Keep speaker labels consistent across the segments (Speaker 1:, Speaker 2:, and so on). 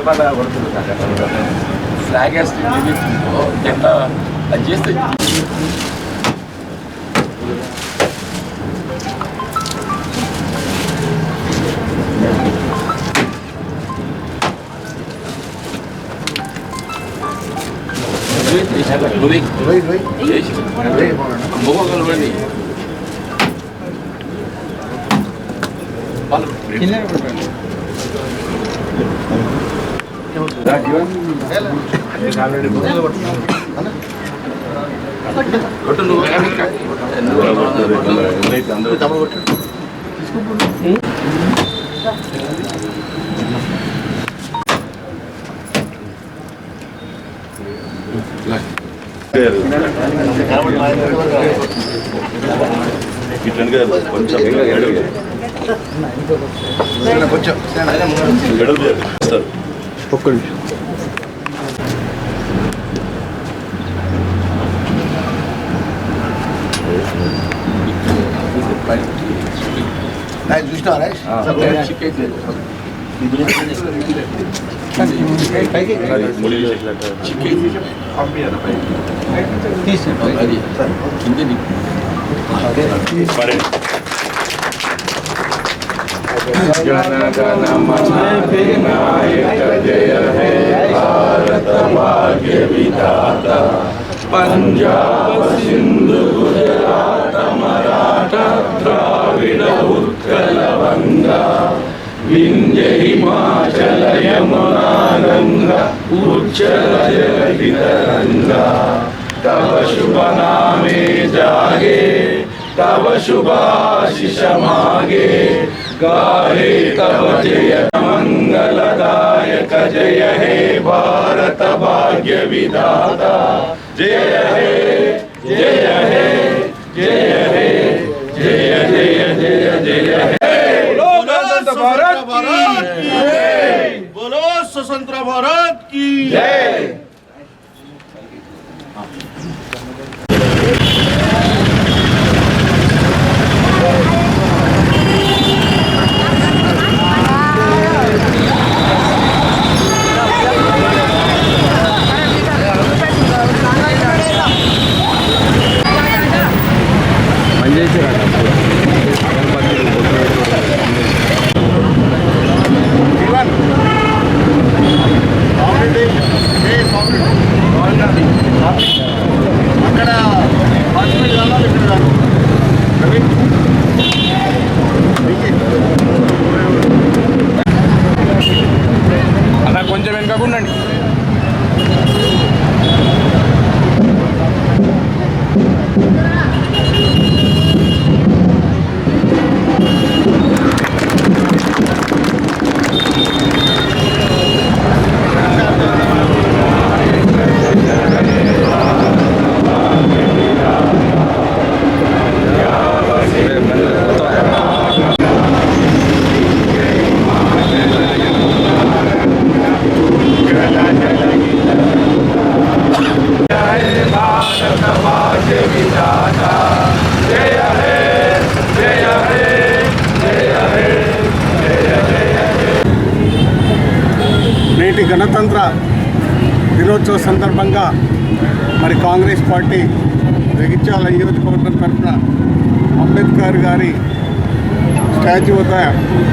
Speaker 1: పండుగ పడుతుంది ఫ్లాగ్ వేస్తే జెండా అది చేస్తే మొగోగలవండి కొట్టు నువ్వు కొంచెం ఒక్క నిమిషం
Speaker 2: చూసినారా
Speaker 1: जनगणमनाधिनायक जय हे भारत भाग्य विधाता पंजाब सिंधु गुजरात मराठा द्राविड उत्कल गंगा विंध्य हिमाचल यमुना गंगा उच्चल जगति तरंगा तव शुभ नामे जागे तव शुभाशिष मागे गाहे तव जय मंगलदायक जय हे भारत भाग्य विधाता जय हे जय हे जय हे जय जय जय जय हे
Speaker 2: बोलो स्वतंत्र भारत की
Speaker 1: जय।
Speaker 2: అక్కడ
Speaker 1: అలా కొంచెం వెనకకుండండి.
Speaker 2: నేటి గణతంత్ర దినోత్సవ సందర్భంగా మరి కాంగ్రెస్ పార్టీ జగిత్యాల నియోజకవర్గం తరఫున అంబేద్కర్ గారి స్టాచ్యూ వద్ద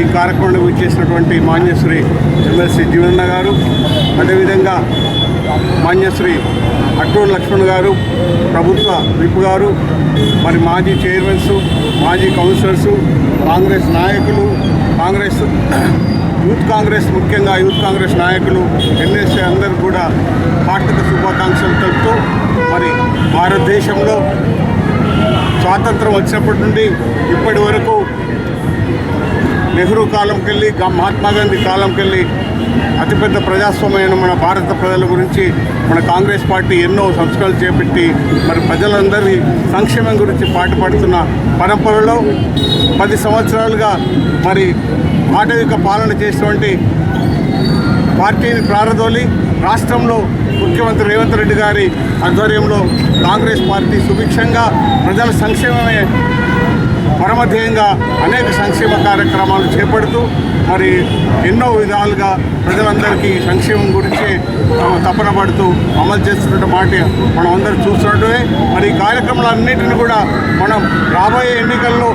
Speaker 2: ఈ కార్యక్రమాన్ని విచ్చేసినటువంటి మాన్యశ్రీ ఎమ్మెల్సీ జీవన్న గారు, అదేవిధంగా మాన్యశ్రీ అట్టూరు లక్ష్మణ్ గారు, ప్రభుత్వ విప్ గారు, మరి మాజీ చైర్మన్స్, మాజీ కౌన్సిలర్సు, కాంగ్రెస్ నాయకులు, యూత్ కాంగ్రెస్ ముఖ్యంగా యూత్ కాంగ్రెస్ నాయకులు, ఎన్ఎస్ఏ అందరూ కూడా హార్దిక శుభాకాంక్షలు తెలుపుతూ మరి భారతదేశంలో స్వాతంత్రం వచ్చినప్పటి నుండి ఇప్పటి వరకు నెహ్రూ కాలంకి వెళ్ళి మహాత్మా గాంధీ కాలంకి వెళ్ళి అతిపెద్ద ప్రజాస్వామ్యమైన మన భారత ప్రజల గురించి మన కాంగ్రెస్ పార్టీ ఎన్నో సంస్కరణలు చేపట్టి మరి ప్రజలందరి సంక్షేమం గురించి పాటుపడుతున్న పరంపరలో 10 సంవత్సరాలుగా మరి ఆటవిక పాలన చేసినటువంటి పార్టీని ప్రారదోలి రాష్ట్రంలో ముఖ్యమంత్రి రేవంత్ రెడ్డి గారి ఆధ్వర్యంలో కాంగ్రెస్ పార్టీ సుభిక్షంగా ప్రజల సంక్షేమమే పరమధ్యేయంగా అనేక సంక్షేమ కార్యక్రమాలు చేపడుతూ మరి ఎన్నో విధాలుగా ప్రజలందరికీ సంక్షేమం గురించి తపన పడుతూ అమలు చేస్తున్న మాట మనం అందరూ చూస్తున్నట్టువే. మరి ఈ కార్యక్రమాలన్నింటినీ కూడా మనం రాబోయే ఎన్నికల్లో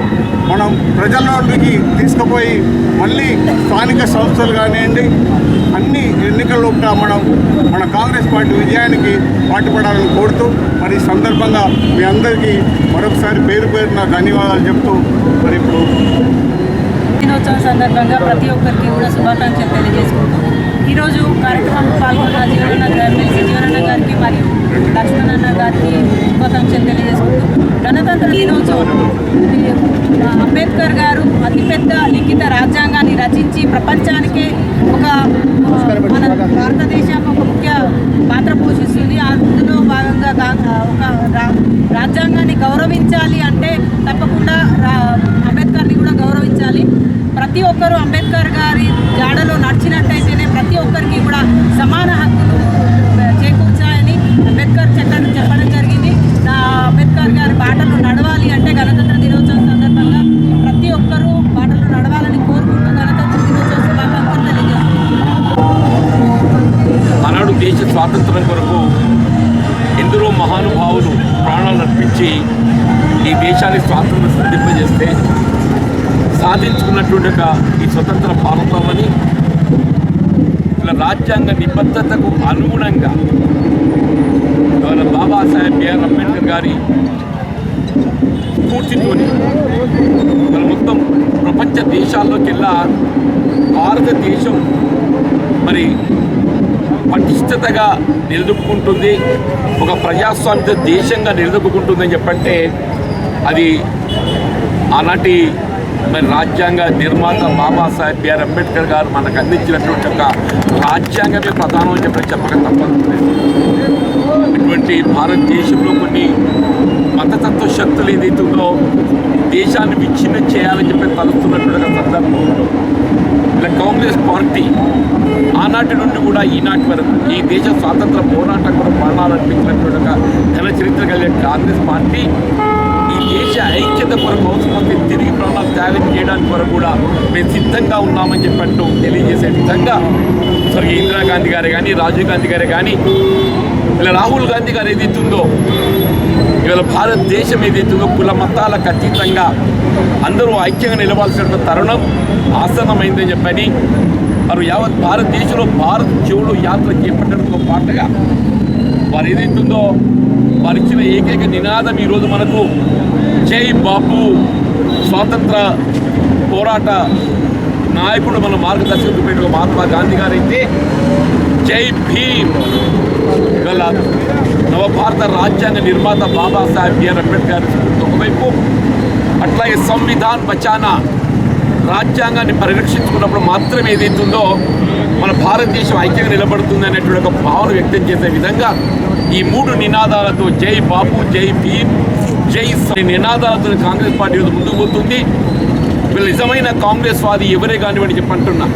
Speaker 2: మనం ప్రజల్లోకి తీసుకుపోయి మళ్ళీ స్థానిక సంస్థలు కానివ్వండి అన్ని ఎన్నికల్లో మనం మన కాంగ్రెస్ పార్టీ విజయానికి పాటుపడాలని కోరుతూ మరి ఈ సందర్భంగా మీ అందరికీ మరొకసారి పేరున ధన్యవాదాలు చెప్తూ మరి ఇప్పుడు
Speaker 3: దినోత్సవం సందర్భంగా ప్రతి ఒక్కరికి కూడా శుభాకాంక్షలు తెలియజేసుకుంటూ ఈరోజు కార్యక్రమంలో పాల్గొన్న జీవనన్న గారికి మరియు లక్ష్మణన్న గారికి శుభాకాంక్షలు తెలియజేసుకుంటూ గణతంత్ర దినోత్సవం అంబేద్కర్ గారు అతిపెద్ద లిఖిత రాజ్యాంగాన్ని రచించి ప్రపంచానికే ఒక మన భారతదేశం ఒక ముఖ్య పాత్ర పోషిస్తుంది. అందులో భాగంగా ఒక రాజ్యాంగాన్ని గౌరవించాలి అంటే తప్పకుండా అంబేద్కర్ని కూడా గౌరవించాలి. ప్రతి ఒక్కరూ అంబేద్కర్ గారి జాడలో నడిచినట్టయితేనే ప్రతి ఒక్కరికి కూడా సమాన హక్కులు చేకూర్చాయని అంబేద్కర్ చెప్పడం జరిగింది. అంబేద్కర్ గారి బాటలు నడవాలి అంటే గణతంత్ర దినోత్సవం సందర్భంగా ప్రతి ఒక్కరూ బాటలు నడవాలని కోరుకుంటూ గణతంత్ర దినోత్సవ శుభాకాంక్షలు తెలియజేస్తున్నారు.
Speaker 1: ఆనాడు దేశ స్వాతంత్రం కొరకు ఎందరో మహానుభావులు ప్రాణాలు అర్పించి ఈ దేశాన్ని స్వాతంత్రం సిద్ధింపజేస్తే సాధించుకున్నటువంటి ఈ స్వతంత్ర భారతమని ఇలా రాజ్యాంగ నిబద్ధతకు అనుగుణంగా బాబాసాహెబ్ బిఆర్ అంబేద్కర్ గారి స్ఫూర్తితోని మొత్తం ప్రపంచ దేశాల్లోకెల్లా భారతదేశం మరి పటిష్టతగా నిలదొక్కుంటుంది, ఒక ప్రజాస్వామ్య దేశంగా నిలదొక్కుంటుందని చెప్పంటే అది ఆనాటి మరి రాజ్యాంగ నిర్మాత బాబాసాహెబ్ బిఆర్ అంబేద్కర్ గారు మనకు అందించినటువంటి ఒక రాజ్యాంగమే ప్రధానం అని చెప్పక తప్పదు. ఇటువంటి భారతదేశంలో కొన్ని మతతత్వ శక్తులు ఏదైతుందో దేశాన్ని విచ్ఛిన్నం చేయాలని చెప్పి తలుస్తున్నటువంటి సందర్భం ఇలా కాంగ్రెస్ పార్టీ ఆనాటి నుండి కూడా ఈనాటి వరకు ఈ దేశ స్వాతంత్ర పోరాటం కూడా ప్రాణాలర్పించినటువంటి ఒక ఘన చరిత్ర కలిగిన కాంగ్రెస్ పార్టీ ఈ దేశ ఐక్యత కొరకు అవసరమైతే తిరిగి ప్రాణాలు త్యాగం చేయడానికి వరకు కూడా మేము సిద్ధంగా ఉన్నామని చెప్పట్టు తెలియజేసే విధంగా స్వర్గీయ ఇందిరాగాంధీ గారే కానీ రాజీవ్ గాంధీ గారే కానీ ఇలా రాహుల్ గాంధీ గారు ఏదైతుందో ఇవాళ భారతదేశం ఏదైతుందో కుల మతాలకు అతీతంగా అందరూ ఐక్యంగా నిలవాల్సిన తరుణం ఆసన్నమైందని చెప్పని వారు యావత్ భారతదేశంలో భారత్ చెవులు యాత్ర చేపట్టడంతో పాటుగా వారు ఏదైతుందో వారు ఇచ్చిన ఏకైక నినాదం ఈరోజు మనకు జై బాపు స్వాతంత్ర పోరాట నాయకుడు మన మార్గదర్శకుడు పెట్టిన మహాత్మా గాంధీ గారైతే జై భీమ్ గల నవభారత రాజ్యాంగ నిర్మాత బాబాసాహెబ్ బిఆర్ అంబేద్కర్ ఒకవైపు అట్లాగే సంవిధాన్ బచానా రాజ్యాంగాన్ని పరిరక్షించుకున్నప్పుడు మాత్రమే ఏదైతుందో మన భారతదేశం ఐక్యంగా నిలబడుతుంది అనేటువంటి ఒక భావన వ్యక్తం చేసే విధంగా ఈ మూడు నినాదాలతో జై బాపు జై భీమ్ జై నినాదాలతో కాంగ్రెస్ పార్టీ ముందుకు పోతుంది. వీళ్ళు నిజమైన కాంగ్రెస్ వాది ఎవరే కానివ్వండి చెప్పంటున్నా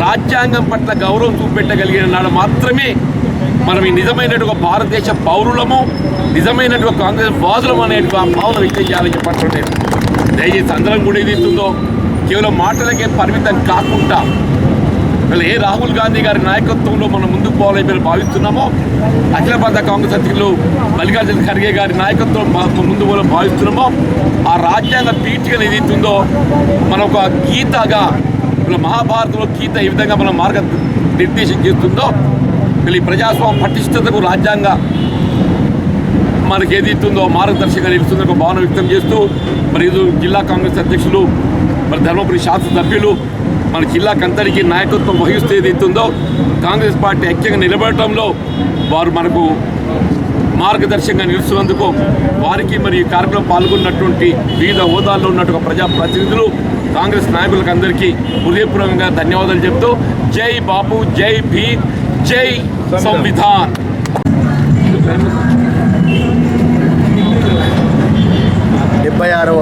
Speaker 1: రాజ్యాంగం పట్ల గౌరవం చూపెట్టగలిగిన నాడు మాత్రమే మనం ఈ నిజమైనటువంటి భారతదేశ పౌరులము నిజమైనటువంటి కాంగ్రెస్ వాదులం అనేటువంటి భావన వ్యక్తం చేయాలని చెప్పంటుండేది. దయచేసి అందరం కూడా ఏదైతుందో కేవలం మాటలకే పరిమితం కాకుండా వీళ్ళు ఏ రాహుల్ గాంధీ గారి నాయకత్వంలో మనం ముందుకు పోవాలని మేము భావిస్తున్నామో అఖిల భారత కాంగ్రెస్ అధ్యక్షులు మల్లికార్జున ఖర్గే గారి నాయకత్వం ముందు పోవాలని భావిస్తున్నామో ఆ రాజ్యాంగ పీఠికలు ఏదైతుందో మన ఒక గీతగా వీళ్ళ మహాభారతంలో గీత ఏ విధంగా మనం మార్గ నిర్దేశం చేస్తుందో వీళ్ళు ఈ ప్రజాస్వామ్య పటిష్టతకు రాజ్యాంగ మనకి ఏదైతుందో మార్గదర్శకంగా నిలుస్తుందో భావన వ్యక్తం చేస్తూ మరి ఇది జిల్లా కాంగ్రెస్ అధ్యక్షులు మరి ధర్మపురి శాసనసభ్యులు మన జిల్లాకంతరికి నాయకత్వం వహిస్తూ ఏదైతుందో కాంగ్రెస్ పార్టీ ఐక్యంగా నిలబడటంలో వారు మనకు మార్గదర్శకంగా నిలుస్తున్నందుకు వారికి మరి ఈ కార్యక్రమం పాల్గొన్నటువంటి వివిధ హోదాల్లో ఉన్నటువంటి ప్రజాప్రతినిధులు కాంగ్రెస్ నాయకులకు అందరికీ హృదయపూర్వకంగా ధన్యవాదాలు చెప్తూ జై బాపు జై భీమ్ జై సంవిధాన్.
Speaker 4: 76వ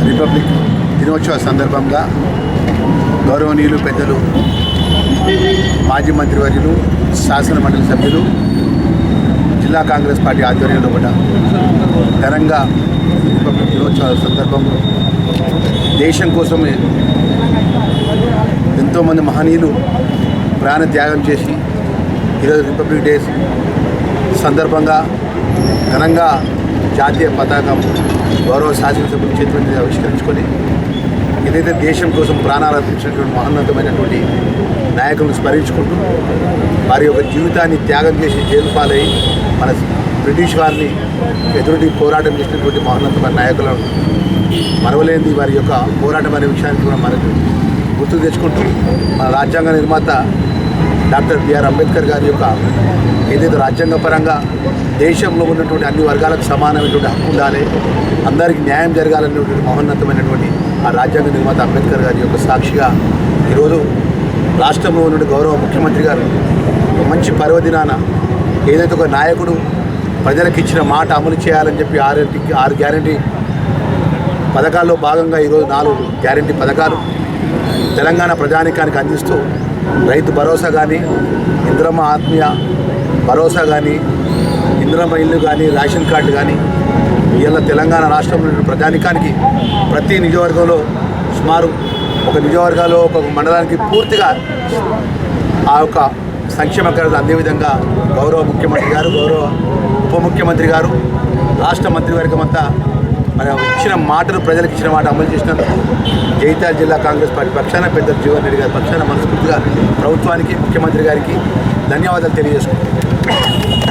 Speaker 4: రిపబ్లిక్ దినోత్సవ సందర్భంగా గౌరవనీయులు పెద్దలు మాజీ మంత్రివర్యులు శాసన మండలి సభ్యులు జిల్లా కాంగ్రెస్ పార్టీ ఆధ్వర్యంలో కూడా ఘనంగా రిపబ్లిక్ దినోత్సవ సందర్భంలో దేశం కోసమే ఎంతోమంది మహనీయులు ప్రాణ త్యాగం చేసి ఈరోజు రిపబ్లిక్ డే సందర్భంగా ఘనంగా జాతీయ పతాకం గౌరవ శాసనసభ్యుల చేతుల మీద ఆవిష్కరించుకొని ఏదైతే దేశం కోసం ప్రాణాలు అర్పించినటువంటి మహోన్నతమైనటువంటి నాయకులను స్మరించుకుంటూ వారి యొక్క జీవితాన్ని త్యాగం చేసి జైలు పాలై మన బ్రిటిష్ వారిని ఎదురుటి పోరాటం చేసినటువంటి మహోన్నతమైన నాయకులను మరవలేనిది వారి యొక్క పోరాటం అనే విషయాన్ని కూడా మనకు గుర్తు తెచ్చుకుంటూ మన రాజ్యాంగ నిర్మాత డాక్టర్ బిఆర్ అంబేద్కర్ గారి యొక్క ఏదైతే రాజ్యాంగపరంగా దేశంలో ఉన్నటువంటి అన్ని వర్గాలకు సమానమైనటువంటి హక్కు ఉండాలి, అందరికీ న్యాయం జరగాలనేటువంటి మహోన్నతమైనటువంటి ఆ రాజ్యాంగ నిర్మాత అంబేద్కర్ గారి యొక్క సాక్షిగా ఈరోజు రాష్ట్రంలో ఉన్నటువంటి గౌరవ ముఖ్యమంత్రి గారు మంచి పర్వదినాన ఏదైతే ఒక నాయకుడు ప్రజలకు ఇచ్చిన మాట అమలు చేయాలని చెప్పి 6 గ్యారంటీ పథకాల్లో భాగంగా ఈరోజు 4 గ్యారంటీ పథకాలు తెలంగాణ ప్రజానికానికి అందిస్తూ రైతు భరోసా కానీ, ఇంద్రమ్మ ఆత్మీయ భరోసా కానీ, ఇంద్రమ్మ ఇల్లు కానీ, రేషన్ కార్డు కానీ ఇలా తెలంగాణ రాష్ట్రంలో ప్రజానికానికి ప్రతి నియోజకవర్గంలో సుమారు ఒక నియోజకవర్గాల్లో ఒక మండలానికి పూర్తిగా ఆ యొక్క సంక్షేమ కార్యక్రమాలు అందే విధంగా గౌరవ ముఖ్యమంత్రి గారు, గౌరవ ఉప ముఖ్యమంత్రి గారు, రాష్ట్ర మంత్రివర్గం అంతా మరి ఇచ్చిన మాటను ప్రజలకు ఇచ్చిన మాట అమలు చేసినందుకు జగిత్యాల జిల్లా కాంగ్రెస్ పార్టీ పక్షాన పెద్దలు జీవన్ రెడ్డి గారి పక్షాన మనస్ఫూర్తిగా ప్రభుత్వానికి, ముఖ్యమంత్రి గారికి ధన్యవాదాలు తెలియజేసుకుంటున్నాను.